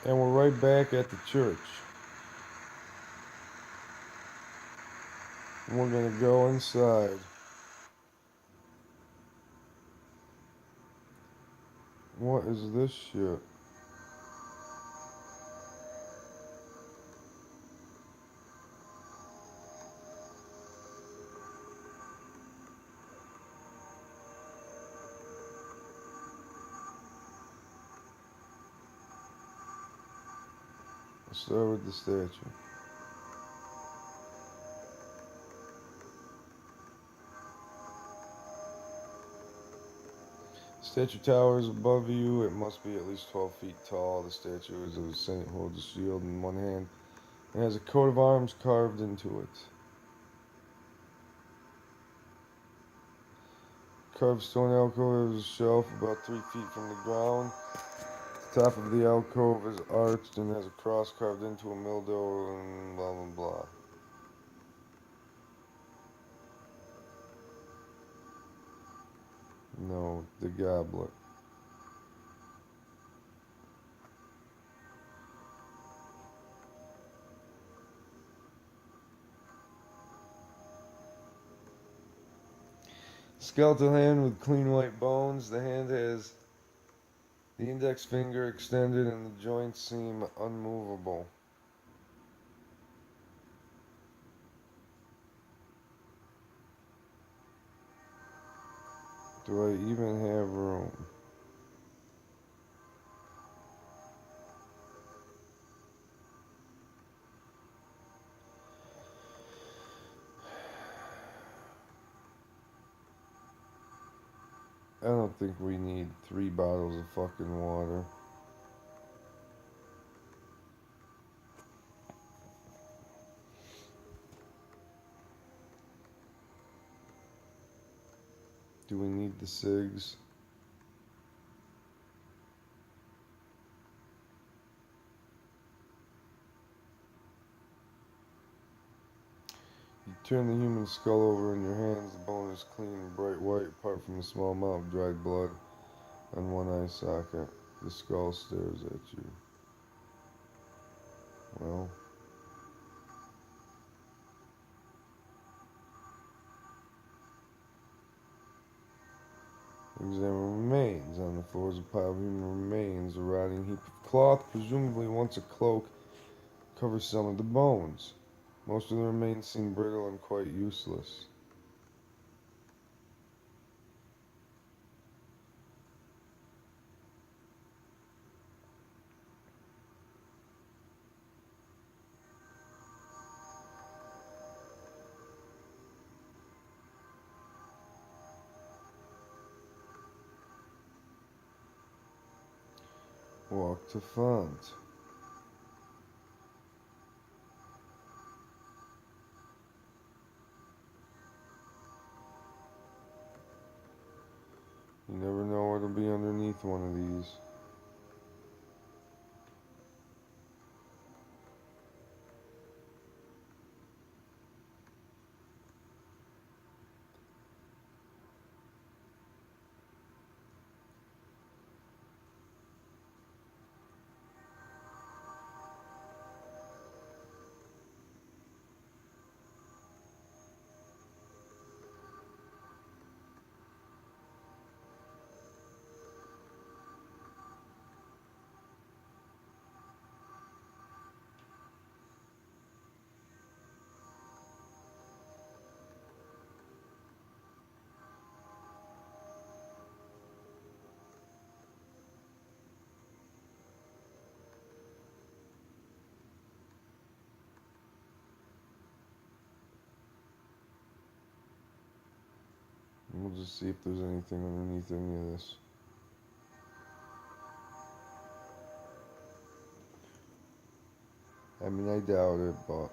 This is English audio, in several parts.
And we're right back at the church. And we're gonna go inside. What is this shit? Let's start with the statue. Statue towers above you. It must be at least 12 feet tall. The statue is of a saint, holds a shield in one hand and has a coat of arms carved into it. Carved stone alcove is a shelf about 3 feet from the ground. The top of the alcove is arched and has a cross carved into a mildew and blah blah blah. No, the goblet. Skeletal hand with clean white bones. The hand has the index finger extended and the joints seem unmovable. Do I even have room? I don't think we need 3 bottles of fucking water. Do we need the cigs? You turn the human skull over in your hands. The bone is clean and bright white, apart from a small amount of dried blood on one eye socket. The skull stares at you. Well, examine remains. On the floor is a pile of human remains. A rotting heap of cloth, presumably once a cloak, covers some of the bones. Most of the remains seem brittle and quite useless. Walk to font. You never know what'll be underneath one of these. We'll just see if there's anything underneath any of this. I mean, I doubt it, but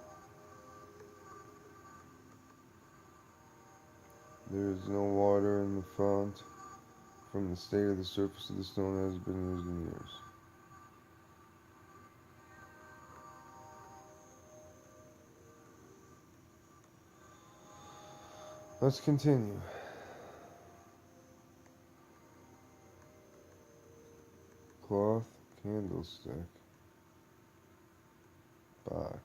there is no water in the font. From the state of the surface of the stone has been used in years. Let's continue. Cloth candlestick. Box.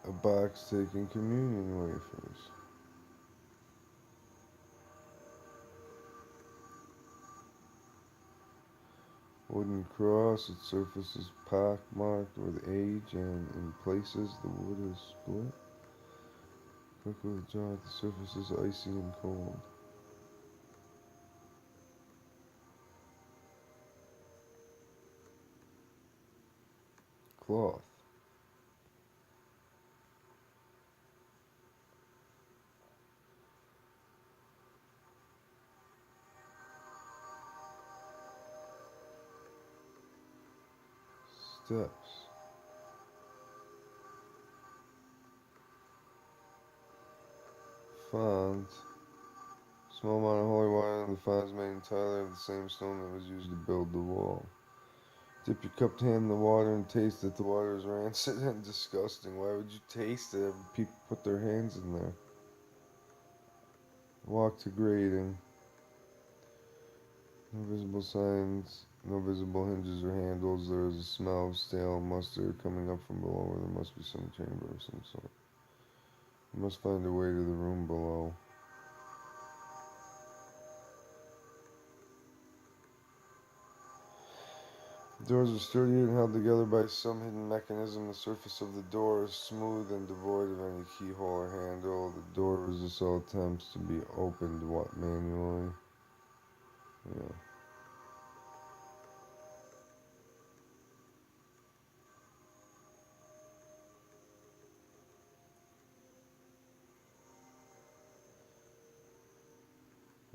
A box taking communion wafers. Wooden cross, its surface is pock-marked with age, and in places the wood is split. Cook with a jar, the surface is icy and cold. Cloth. Steps. Font. Small amount of holy water, and the font is made entirely of the same stone that was used to build the wall. Dip your cupped hand in the water and taste it. The water is rancid and disgusting. Why would you taste it? People put their hands in there. Walk to grating. No visible signs, no visible hinges or handles. There is a smell of stale mustard coming up from below, where there must be some chamber of some sort. You must find a way to the room below. The doors are sturdy and held together by some hidden mechanism. The surface of the door is smooth and devoid of any keyhole or handle. The door resists all attempts to be opened manually. Yeah.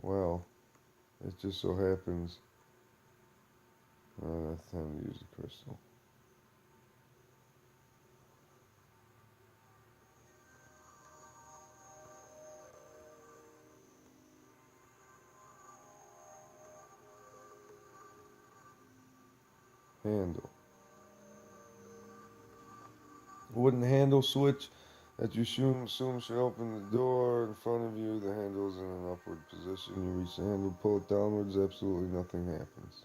Well, it just so happens that's time to use the crystal. Handle. A wooden handle switch that you assume should open the door in front of you. The handle is in an upward position. You reach the handle, pull it downwards, absolutely nothing happens.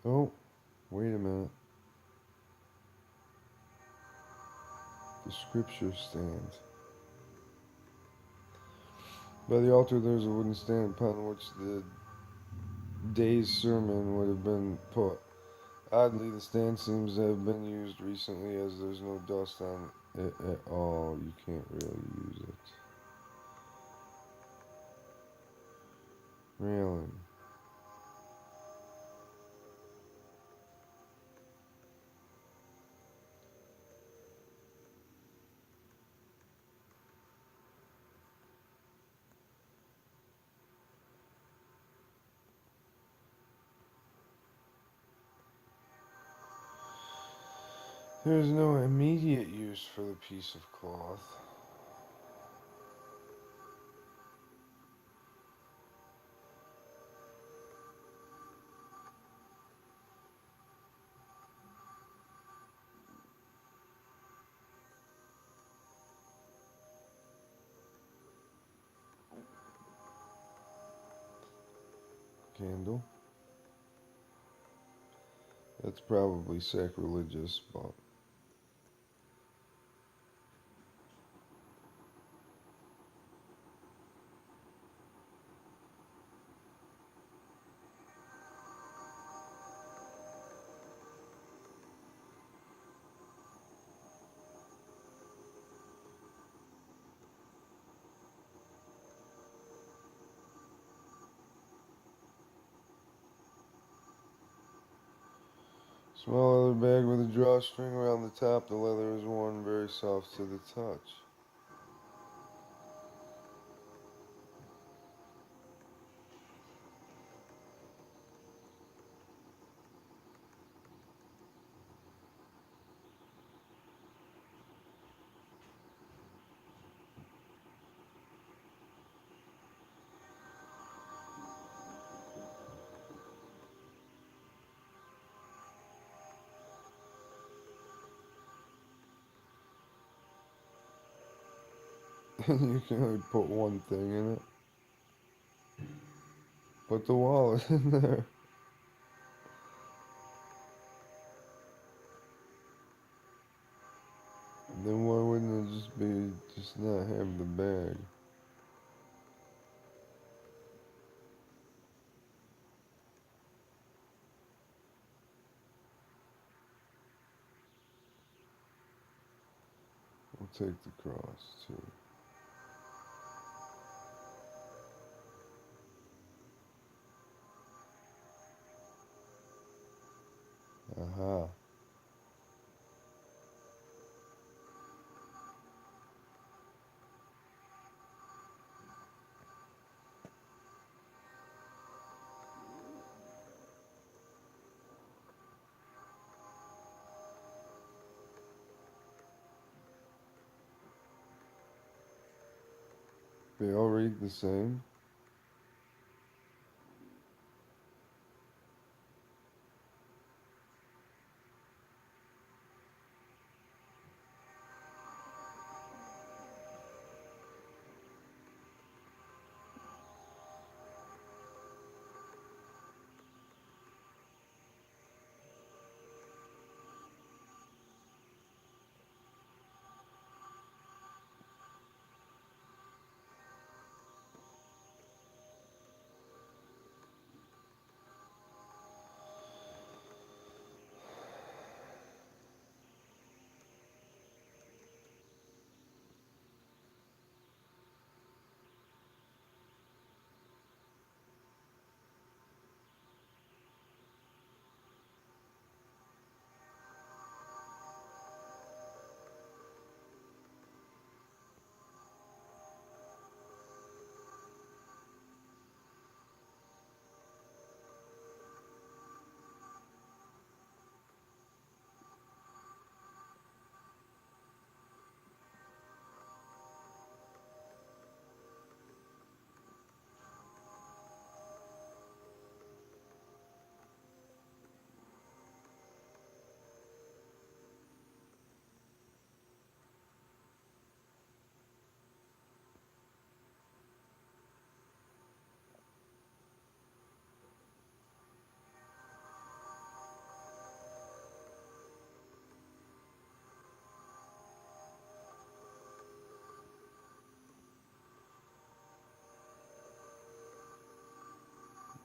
Oh, wait a minute. The scripture stand. By the altar there is a wooden stand upon which the day's sermon would have been put. Oddly, the stand seems to have been used recently, as there's no dust on it at all. You can't really use it. Railing. There's no immediate use for the piece of cloth. Candle. That's probably sacrilegious, but small leather bag with a drawstring around the top. The leather is worn very soft to the touch. You can only put one thing in it. Put the wallet in there. Then why wouldn't it just not have the bag? We'll take the cross too. Aha. They all read the same.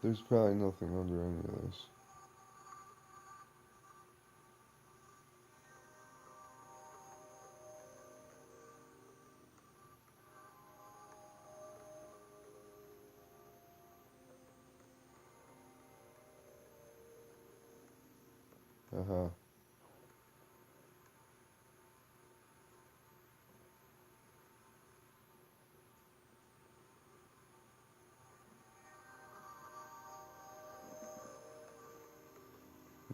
There's probably nothing under any of this. Uh-huh.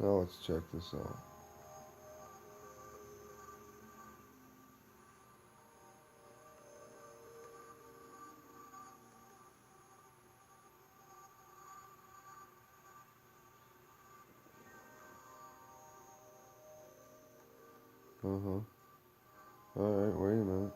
Now let's check this out. Uh-huh. Alright, wait a minute.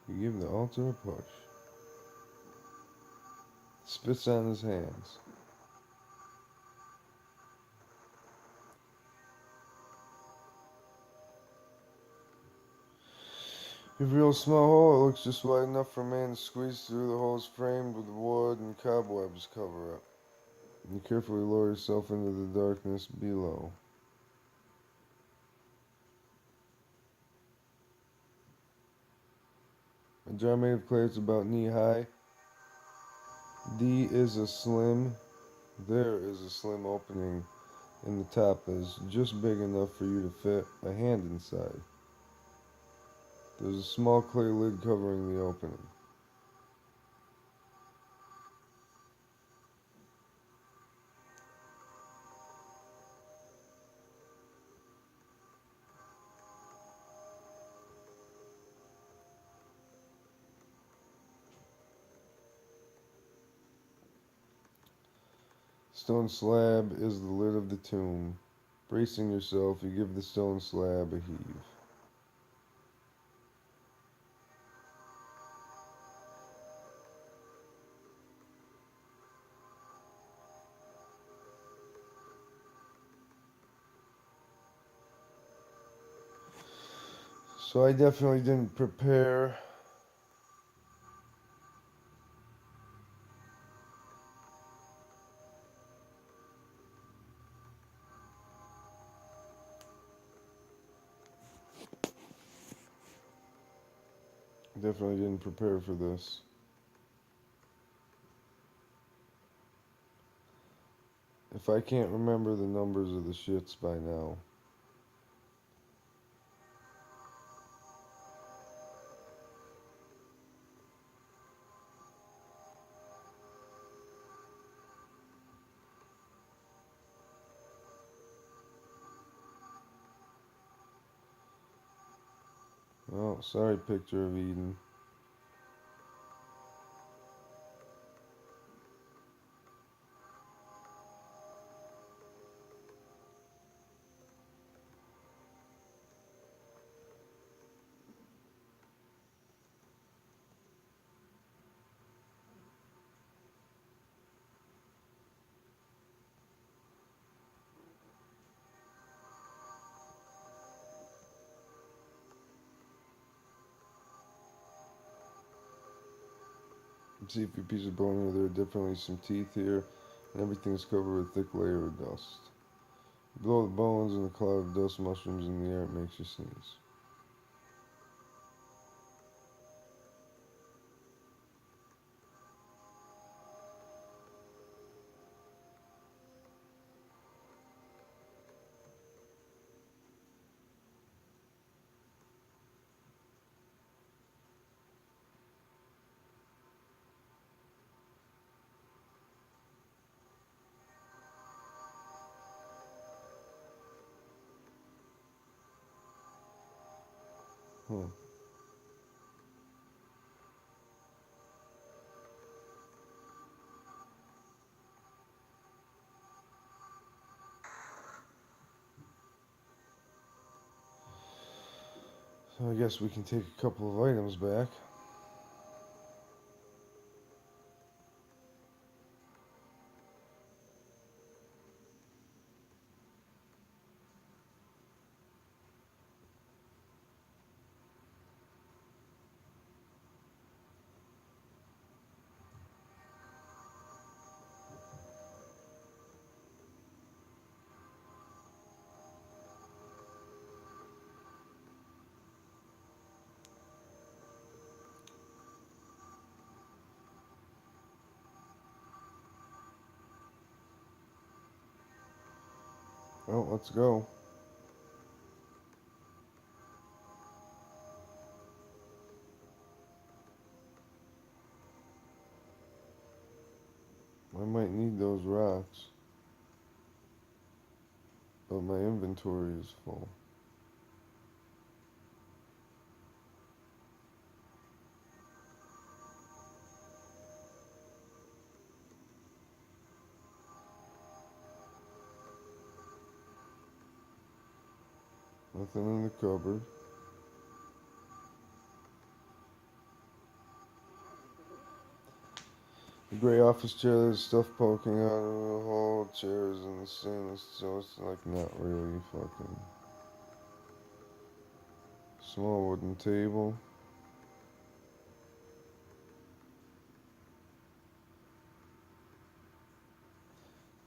You give him the ultimate push. Spits on his hands. You real small hole, it looks just wide enough for a man to squeeze through. The hole is framed with wood and cobwebs cover up. You carefully lower yourself into the darkness below. A jar made of clay is about knee high. There is a slim opening in the top that is just big enough for you to fit a hand inside. There's a small clay lid covering the opening. Stone slab is the lid of the tomb. Bracing yourself, you give the stone slab a heave. So I definitely didn't prepare. Definitely didn't prepare for this. If I can't remember the numbers of the shits by now. Oh, sorry, picture of Eden. See if you piece of bone here. There are definitely some teeth here, and everything's covered with a thick layer of dust. Below the bones and a cloud of dust mushrooms in the air, it makes you sneeze. Huh. So I guess we can take a couple of items back. Well, let's go. but my inventory is full. Nothing in the cupboard. The gray office chair, there's stuff poking out of the hole. Chairs in the stainless, so it's like not really fucking. Small wooden table.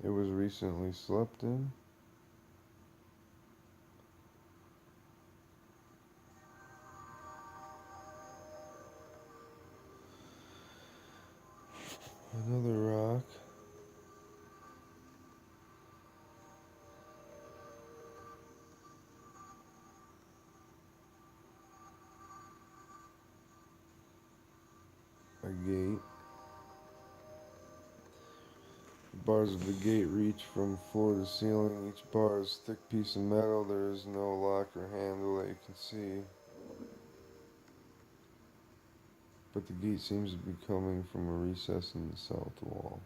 It was recently slept in. Another rock. A gate. The bars of the gate reach from floor to ceiling. Each bar is a thick piece of metal. There is no lock or handle that you can see. But the gate seems to be coming from a recess in the south wall.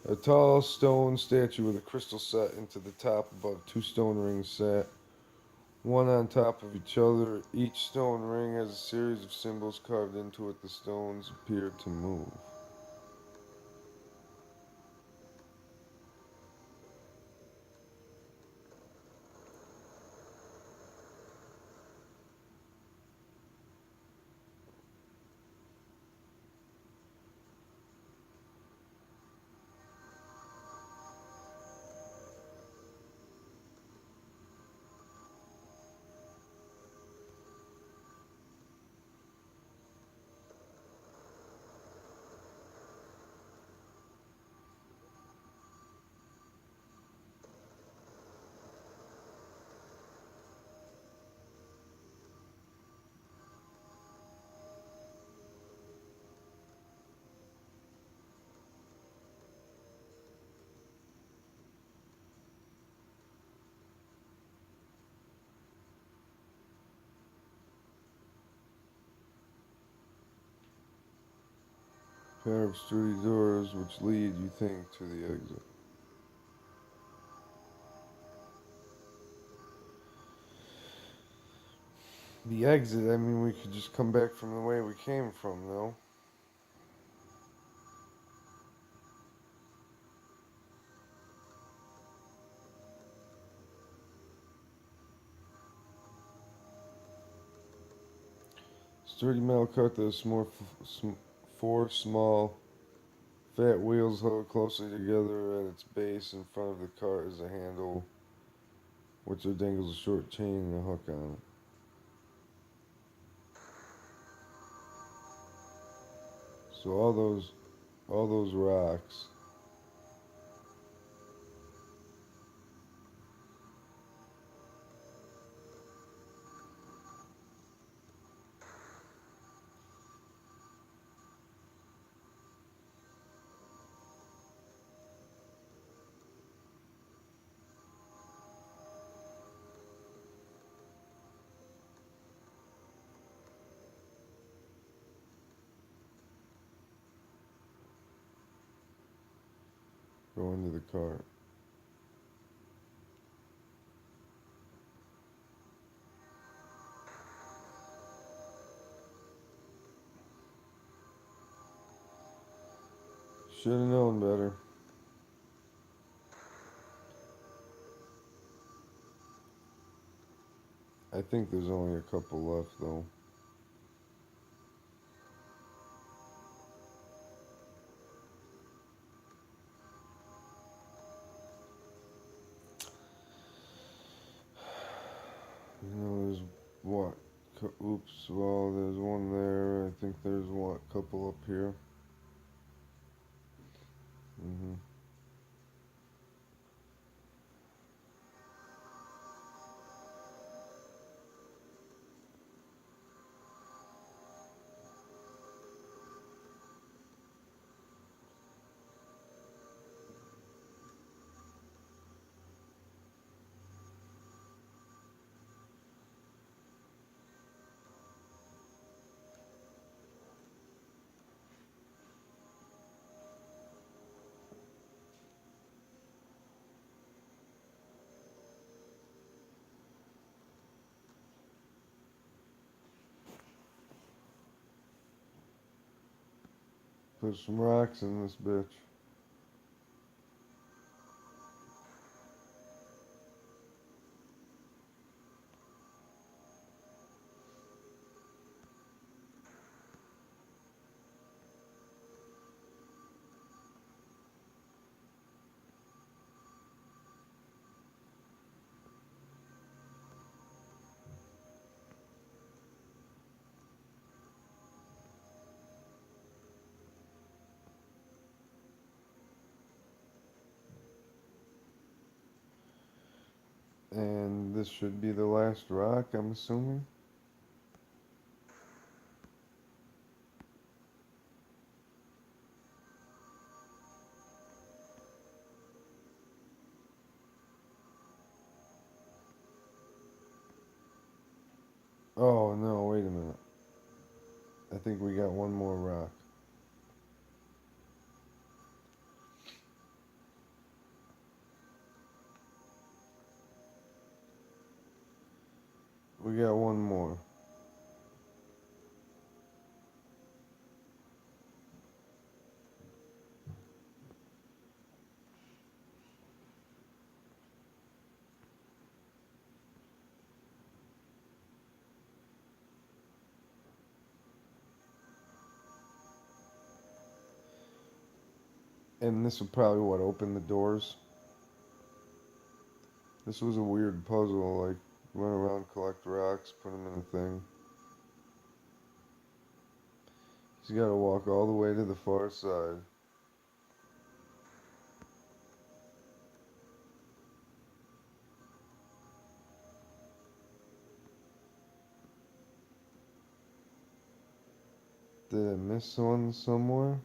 A tall stone statue with a crystal set into the top above. Two stone rings set, one on top of each other. Each stone ring has a series of symbols carved into it. The stones appear to move. Pair of sturdy doors which lead, you think, to the exit. The exit, I mean, we could just come back from the way we came from, though. Sturdy metal cart that has four small, fat wheels held closely together at its base. In front of the cart is a handle, which there dangles a short chain and a hook on it. So all those rocks. Go into the cart. Should have known better. I think there's only a couple left, though. You know, there's what? Oops, well, there's one there. I think there's what? Couple up here. Put some rocks in this bitch. And this should be the last rock, I'm assuming. Oh no, wait a minute. I think we got one more rock. We got one more. And this will probably what open the doors. This was a weird puzzle, like run around, collect rocks, put them in a thing. He's got to walk all the way to the far side. Did I miss one somewhere?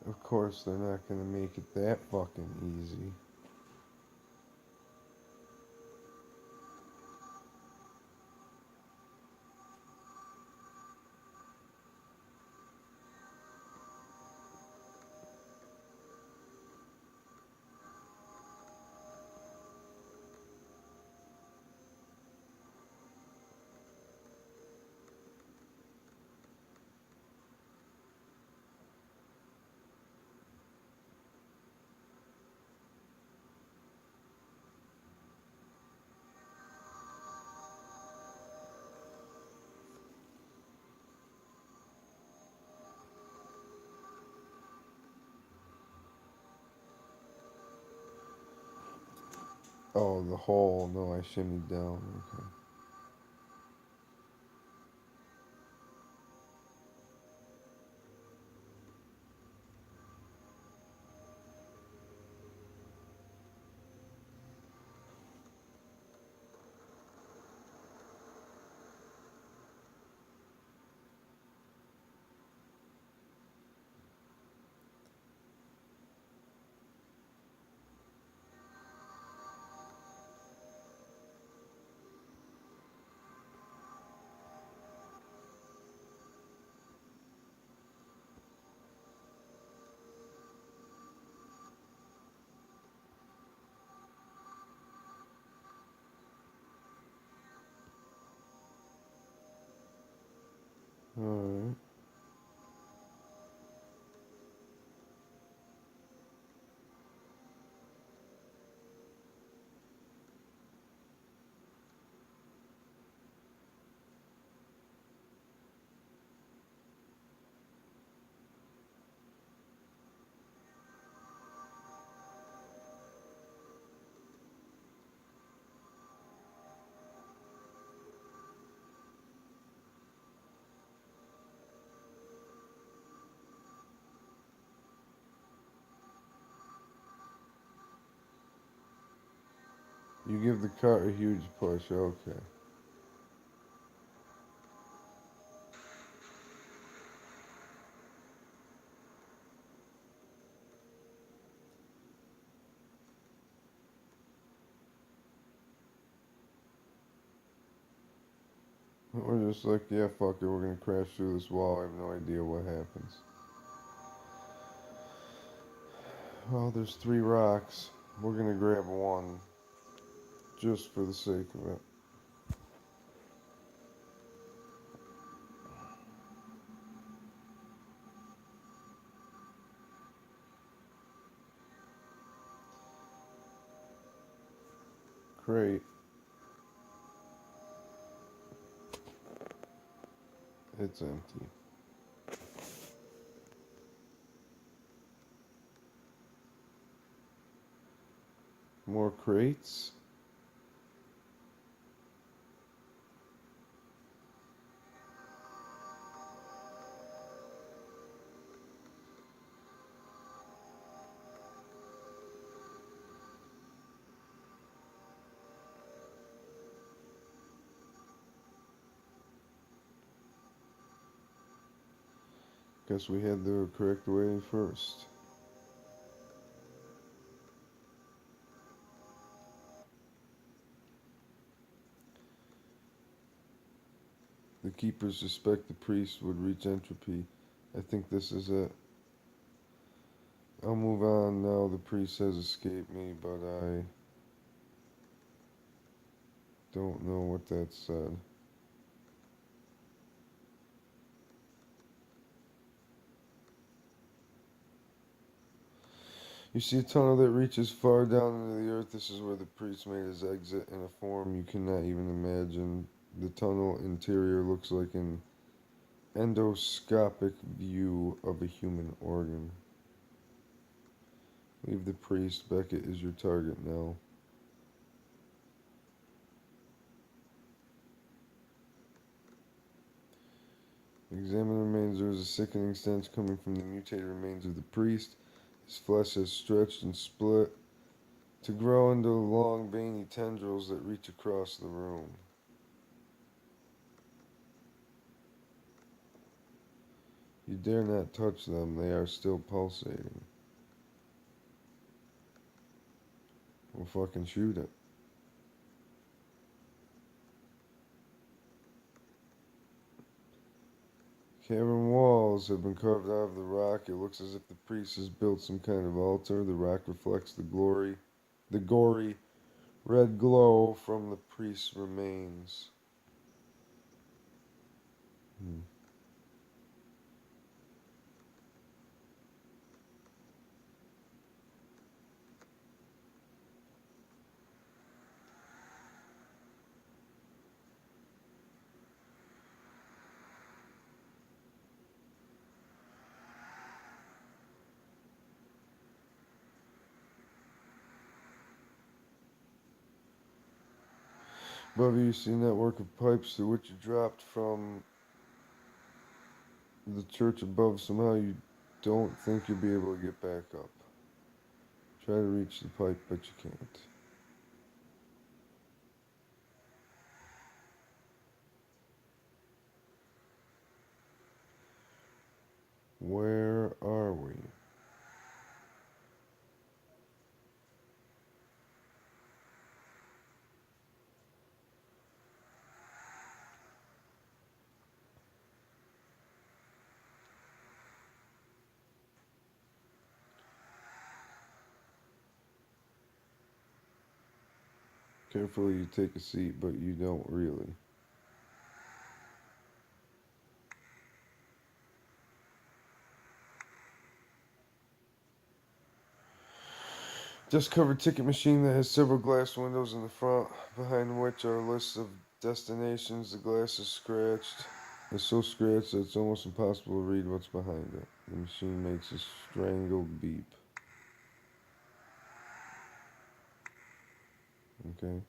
Of course, they're not gonna make it that fucking easy. Oh, the hole. No, I shimmied down. Okay. Alright. You give the cart a huge push. Okay. We're just like, yeah, fuck it. We're gonna crash through this wall. I have no idea what happens. Oh, there's 3 rocks. We're gonna grab one, just for the sake of it. Crate. It's empty. More crates? Guess we had the correct way first. The keepers suspect the priest would reach entropy. I think this is it. I'll move on now. The priest has escaped me, but I don't know what that said. You see a tunnel that reaches far down into the earth. This is where the priest made his exit in a form you cannot even imagine. The tunnel interior looks like an endoscopic view of a human organ. Leave the priest. Beckett is your target now. Examine the remains. There is a sickening stench coming from the mutated remains of the priest. His flesh has stretched and split to grow into long, veiny tendrils that reach across the room. You dare not touch them. They are still pulsating. We'll fucking shoot it. Cavern walls have been carved out of the rock. It looks as if the priest has built some kind of altar. The rock reflects the gory red glow from the priest's remains. Above you see a network of pipes through which you dropped from the church above. Somehow you don't think you'll be able to get back up. Try to reach the pipe, but you can't. Where are we? Carefully you take a seat, but you don't really. Just covered ticket machine that has several glass windows in the front, behind which are lists of destinations. The glass is scratched. It's so scratched that it's almost impossible to read what's behind it. The machine makes a strangled beep. Okay.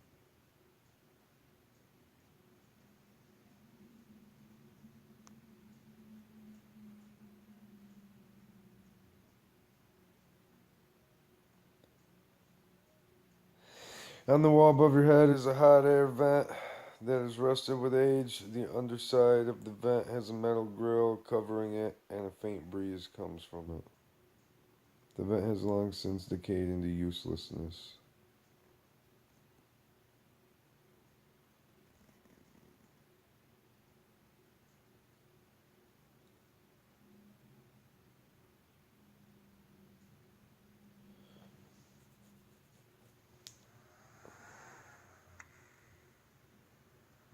On the wall above your head is a hot air vent that is rusted with age. The underside of the vent has a metal grill covering it, and a faint breeze comes from it. The vent has long since decayed into uselessness.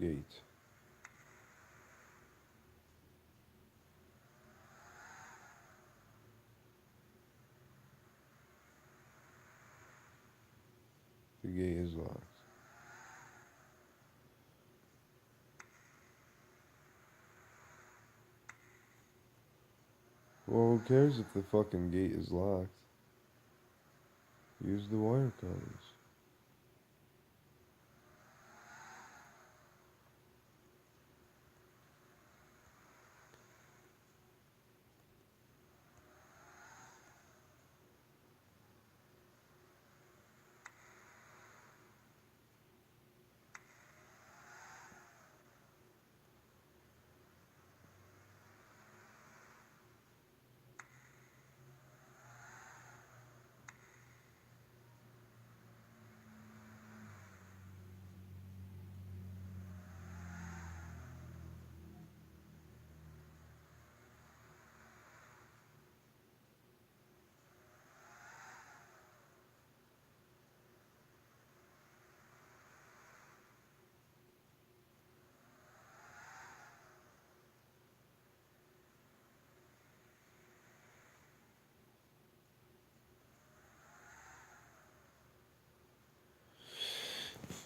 gate. The gate is locked. Well, who cares if the fucking gate is locked? Use the wire cutters.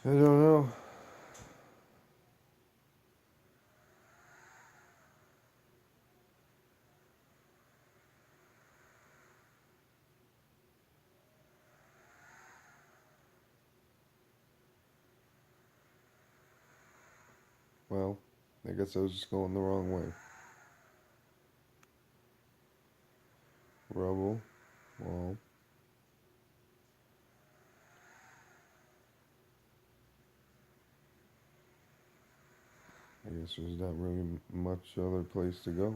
I don't know. Well, I guess I was just going the wrong way. Rubble. Wall. I guess there's not really much other place to go.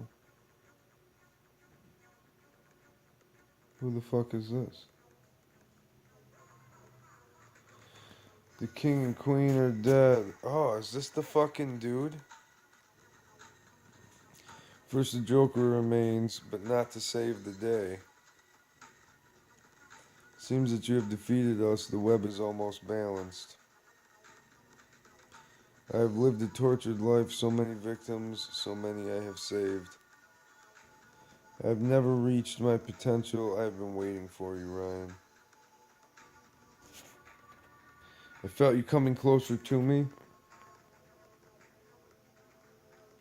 Who the fuck is this? The king and queen are dead. Oh, is this the fucking dude? First the Joker remains, but not to save the day. Seems that you have defeated us. The web is almost balanced. I have lived a tortured life, so many victims, so many I have saved. I have never reached my potential. I have been waiting for you, Ryan. I felt you coming closer to me.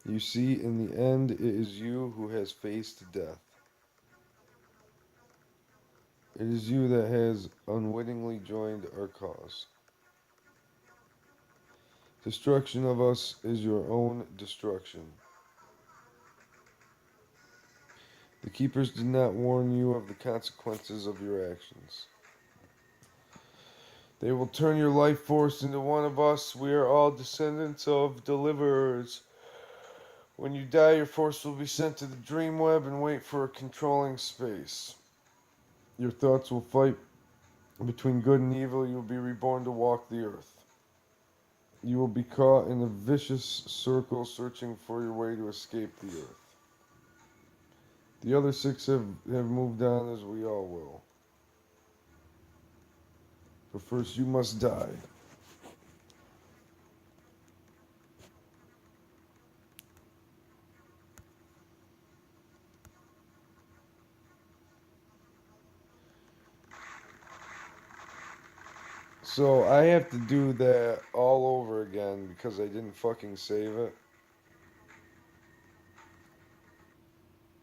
You see, in the end, it is you who has faced death. It is you that has unwittingly joined our cause. Destruction of us is your own destruction. The keepers did not warn you of the consequences of your actions. They will turn your life force into one of us. We are all descendants of deliverers. When you die, your force will be sent to the DreamWeb and wait for a controlling space. Your thoughts will fight between good and evil. You will be reborn to walk the earth. You will be caught in a vicious circle searching for your way to escape the earth. The other six have moved on, as we all will. But first you must die. So I have to do that all over again because I didn't fucking save it.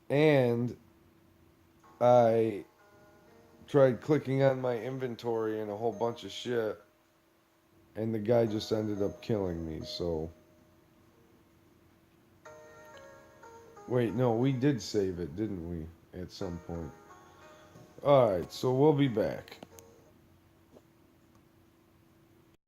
And I tried clicking on my inventory and a whole bunch of shit, and the guy just ended up killing me, so... Wait, no, we did save it, didn't we? At some point. Alright, so we'll be back.